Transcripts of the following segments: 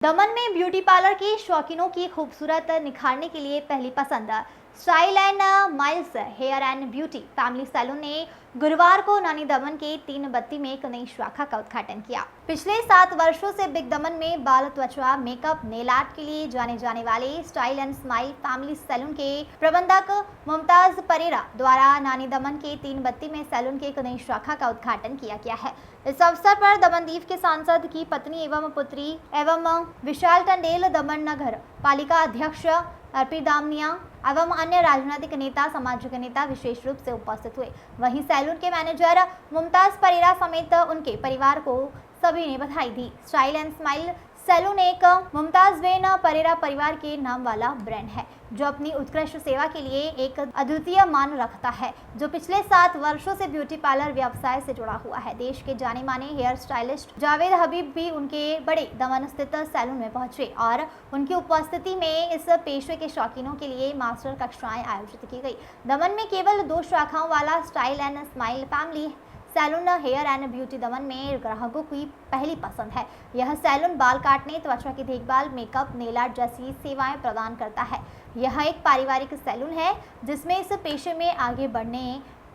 दमन में beauty parlour के शौकीनों की खूबसूरत निखारने के लिए पहली पसंद style and miles hair and beauty family salon ने गुरुवार को नानी दमन के 3 बत्ती में एक नई शाखा का उद्घाटन किया। पिछले 7 वर्षों से बिग दमन में बाल, त्वचा, मेकअप, नेल आर्ट के लिए जाने जाने वाले style and smile family salon के प्रबंधक मुमताज परेरा द्वारा नानी दमन के 3 बत्ती में सैलून की एक नई शाखा का उद्घाटन किया गया है। इस अवसर पर दमनदीप के सांसद की पत्नी एवं पुत्री एवं विशाल टंडेल, दमन नगर पालिका अध्यक्ष अर्पित दामनिया एवं अन्य राजनीतिक नेता, सामाजिक नेता विशेष रूप से उपस्थित हुए। वहीं सैलून के मैनेजर मुमताज परेरा समेत उनके परिवार को सभी ने बधाई दी। स्टाइल एंड स्माइल सैलून एक मुमताजबेन परेरा परिवार के नाम वाला ब्रांड है जो अपनी उत्कृष्ट सेवा के लिए एक अद्वितीय मान रखता है, जो पिछले 7 वर्षों से ब्यूटी पार्लर व्यवसाय से जुड़ा हुआ है। देश के जाने माने हेयर स्टाइलिस्ट जावेद हबीब भी उनके बड़े दमन स्थित सैलून में पहुंचे और उनकी उपस्थिति में इस पेशे के शौकीनों के लिए मास्टर कक्षाएं आयोजित की गई। दमन में केवल 2 शाखाओं वाला style and smile family salon hair and beauty Daman में ग्राहकों की पहली पसंद है। यह सैलून बाल काटने, त्वचा की देखभाल, मेकअप, नेल आर्ट जैसी सेवाएं प्रदान करता है। यह एक पारिवारिक सैलून है जिसमें इस पेशे में आगे बढ़ने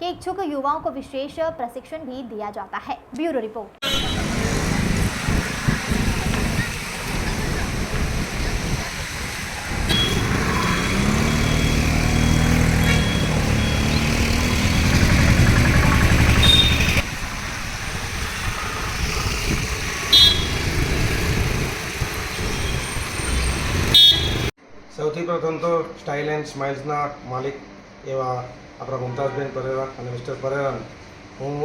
के इच्छुक युवाओं को विशेष प्रशिक्षण भी दिया जाता है। Bureau report. સૌથી પ્રથમ તો સ્ટાઇલ એન્ડ સ્માઇલ્સના માલિક એવા આપણા મુમતાઝબેન પરેરા અને મિસ્ટર પરેરાને હું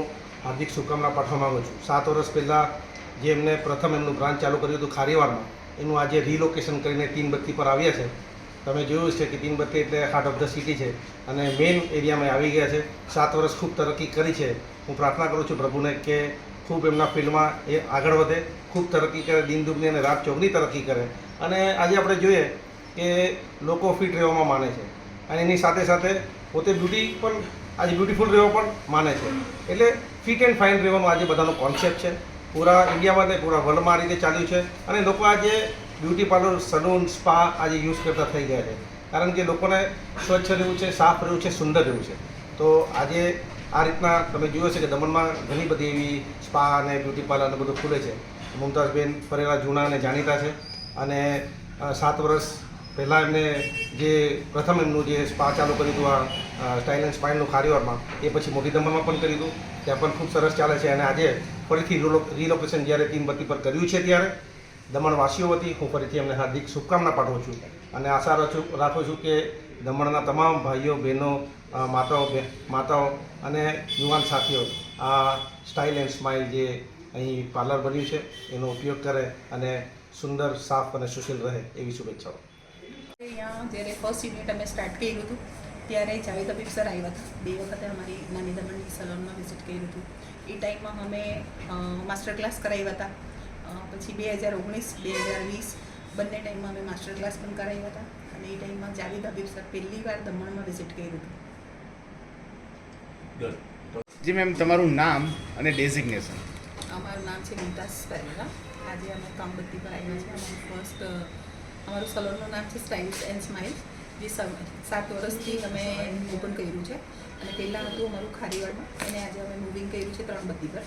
હાર્દિક શુભકામના પાઠવવા માગું છું। 7 વર્ષ પહેલાં જે એમને પ્રથમ એમનું બ્રાન્ચ ચાલુ કર્યું હતું ખારીવારમાં, એનું આજે રિલોકેશન કરીને 3 બત્તી પર આવ્યા છે। તમે જોયું છે કે 3 બત્તી એટલે હાર્ટ ઓફ ધ સિટી છે અને મેઇન એરિયામાં આવી ગયા છે। 7 વર્ષ ખૂબ તરક્કી કરી છે। હું પ્રાર્થના કરું છું પ્રભુને કે ખૂબ એમના ફિલ્ડમાં એ આગળ વધે, ખૂબ તરક્કી કરે, દિન દુગની અને રાત ચોગની તરક્કી કરે। અને આજે આપણે જોઈએ કે લોકો ફિટ રહેવામાં માને છે અને એની સાથે સાથે પોતે બ્યુટી પણ આજે બ્યુટીફુલ રહેવા પણ માને છે। એટલે ફિટ એન્ડ ફાઇન રહેવાનું આજે બધાનો કોન્સેપ્ટ છે। પૂરા ઇન્ડિયામાં ને પૂરા વર્લ્ડમાં આ રીતે ચાલ્યું છે અને લોકો આજે બ્યુટી પાર્લર, સલૂન, સ્પા આજે યુઝ કરતા થઈ ગયા છે, કારણ કે લોકોને સ્વચ્છ રહેવું છે, સાફ રહેવું છે, સુંદર રહેવું છે। તો આજે આ રીતના તમે જોયું છે કે દમણમાં ઘણી બધી એવી સ્પા અને બ્યુટી પાર્લર બધું ખુલે છે। મુમતાઝબેન પરેરા જૂના અને જાણીતા છે અને 7 વર્ષ પહેલાં એમને જે પ્રથમ એમનું જે સ્પા ચાલુ કર્યું હતું આ સ્ટાઇલ એન્ડ સ્માઇલનું ખારીવારમાં, એ પછી મોટી દમણમાં પણ કર્યું હતું, ત્યાં પણ ખૂબ સરસ ચાલે છે। અને આજે ફરીથી રિલોકેશન જ્યારે 3 બત્તી પર કર્યું છે ત્યારે દમણવાસીઓ વતી હું ફરીથી એમને હાર્દિક શુભકામના પાઠવું છું અને આશા રાખું છું કે દમણના તમામ ભાઈઓ, બહેનો, માતાઓ અને યુવાન સાથીઓ આ સ્ટાઇલ એન્ડ સ્માઇલ જે અહીં પાર્લર બન્યું છે એનો ઉપયોગ કરે અને સુંદર, સાફ અને સુશીલ રહે એવી શુભેચ્છાઓ। અહીંયા જ્યારે ફર્સ્ટ યુનિટ અમે સ્ટાર્ટ કર્યું હતું ત્યારે જાવેદ હબીબ સર આવ્યા હતા। 2 વખતે અમારી નાની દમણની સલૂનમાં વિઝિટ કર્યું હતું। એ ટાઈમમાં અમે માસ્ટર ક્લાસ કરાવ્યા હતા। પછી 2019, 2020 બંને ટાઈમમાં અમે માસ્ટર ક્લાસ પણ કરાવ્યા હતા અને એ ટાઈમમાં જાવેદ હબીબ સર પહેલી વાર દમણમાં વિઝિટ કર્યું હતું। જી મેમ, તમારું નામ અને ડેઝિગ્નેશન? અમારું નામ છે મુમતાઝ પરેરા। આજે અમે 3 બત્તી પર આવ્યા છીએ। અમારું સલૂનનું નામ છે સ્ટાઇલ્સ એન્ડ સ્માઇલ્સ, જે 7 વર્ષથી અમે ઓપન કર્યું છે અને પહેલાં હતું અમારું ખારીવાડમાં, અને આજે અમે મૂવિંગ કર્યું છે 3 બત્તી પર।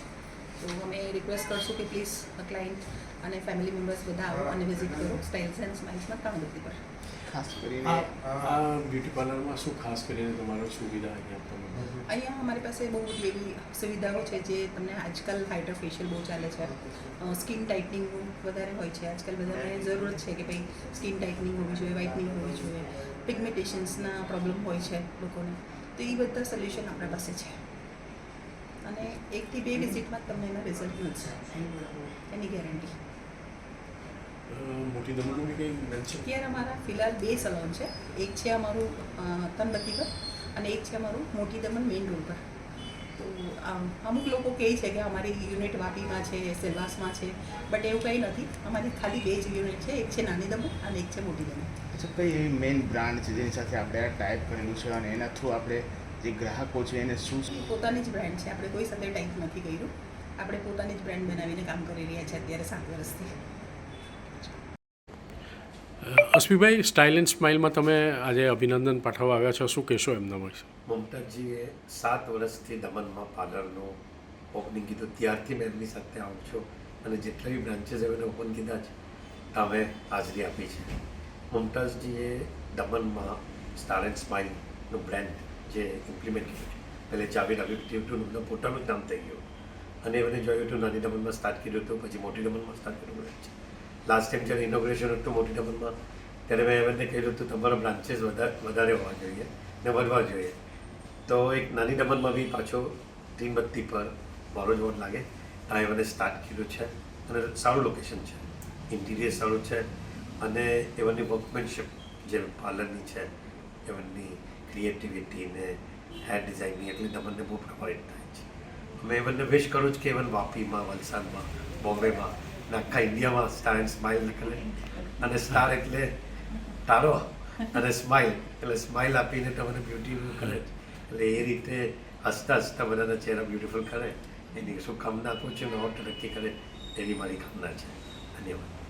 તો અમે રિક્વેસ્ટ કરશું કે પ્લીઝ ક્લાયન્ટ અને ફેમિલી મેમ્બર્સ બધા આવો અને વિઝિટ કરો સ્ટાઇલ્સ એન્ડ સ્માઇલ્સમાં 3 બત્તી પર। ખાસ કરીને આ બ્યુટી પાર્લરમાં શું ખાસ કરીને તમારો સુવિધા અહીંયા અમારી પાસે બહુ બધી એવી સુવિધાઓ છે જે તમને આજકાલ હાઇડ્રા ફેશિયલ બહુ ચાલે છે, સ્કિન ટાઇટનિંગનું વધારે હોય છે। આજકાલ બધાને જરૂરત છે કે ભાઈ સ્કિન ટાઇટનિંગ હોવી જોઈએ, વ્હાઇટનિંગ હોવી જોઈએ, પિગમેન્ટેશન્સના પ્રોબ્લેમ હોય છે લોકોને, તો એ બધા સોલ્યુશન આપણા પાસે છે અને 1 થી 2 વિઝિટમાં તમને એના રિઝલ્ટ મળશે, એની ગેરંટી। મોટી દમણનું બી કંઈ બ્રાન્ચ છે? અત્યારે અમારા ફિલહાલ 2 સલૂન છે। એક છે અમારું 3 બત્તી પર અને એક છે અમારું મોટી દમણ મેઇન રોડ પર। તો અમુક લોકો કહે છે કે અમારી યુનિટ વાપીમાં છે, સેલવાસમાં છે, બટ એવું કંઈ નથી। અમારી ખાલી 2 જ યુનિટ છે, એક છે નાની દમણ અને એક છે મોટી દમણ। અચ્છા, કઈ એવી મેઇન બ્રાન્ડ છે જેની સાથે આપણે આ ટાઈપ કરેલું છે અને એના થ્રુ આપણે જે ગ્રાહકો છે એને શું પોતાની જ બ્રાન્ડ છે, આપણે કોઈ સાથે ટાઈપ નથી કર્યું। આપણે પોતાની જ બ્રાન્ડ બનાવીને કામ કરી રહ્યા છીએ અત્યારે 7 વર્ષથી। અશ્વિભાઈ, સ્ટાઇલ એન્ડ સ્માઇલમાં તમે આજે અભિનંદન પાઠવવા આવ્યા છો, શું કહેશો એમના વિશે? મમતાજીએ 7 વર્ષથી દમણમાં પાર્લરનું ઓપનિંગ કીધું, ત્યારથી મેં એમની સાથે આવું છું અને જેટલા બી બ્રાન્ચીસ એમને ઓપન કીધા છે તમે હાજરી આપી છે. મમતાજજીએ દમણમાં સ્ટાર એન્ડ સ્માઇલનું બ્રેન્ડ જે ઇમ્પ્લિમેન્ટ કર્યું છે, પહેલે જાવેદ અભિપ્યુટનું એમનું પોતાનું જ નામ થઈ ગયું અને એમને જોયું હતું નાની દમણમાં સ્ટાર્ટ કર્યું હતું, પછી મોટી દમણમાં સ્ટાર્ટ કર્યું છે. લાસ્ટ ટાઈમ જ્યારે ઇનોગ્રેશન હતું મોટી દમણમાં ત્યારે મેં એમને કહ્યું હતું તમારા બ્રાન્ચીસ વધારે હોવા જોઈએ ને વધવા જોઈએ. તો એક નાની દમણમાં બી પાછો તીનબત્તી પર મારો જ વોર્ડ લાગે ત્યાં એમને સ્ટાર્ટ કર્યું છે અને સારું લોકેશન છે, ઇન્ટિરિયર સારું છે અને એમની વર્કમેનશિપ જે પાર્લરની છે, એમની ક્રિએટિવિટી ને હેર ડિઝાઇનિંગ એટલે તમને બહુ પ્રભાવિત થાય છે. મેં એમને વિશ કરું છું કે એવન વાપીમાં, વલસાડમાં, બોમ્બેમાં ને આખા ઇન્ડિયામાં સ્ટાર એન્ડ સ્માઇલ કરે અને સ્ટાર એટલે તારો અને સ્માઇલ એટલે સ્માઇલ આપીને તમને બ્યુટીફુલ કરે એટલે એ રીતે હસતા હસતા બધાના ચહેરા બ્યુટીફુલ કરે એની શુભકામના આપું છું. નવો તરક્કી કરે એવી મારી કામના છે. ધન્યવાદ.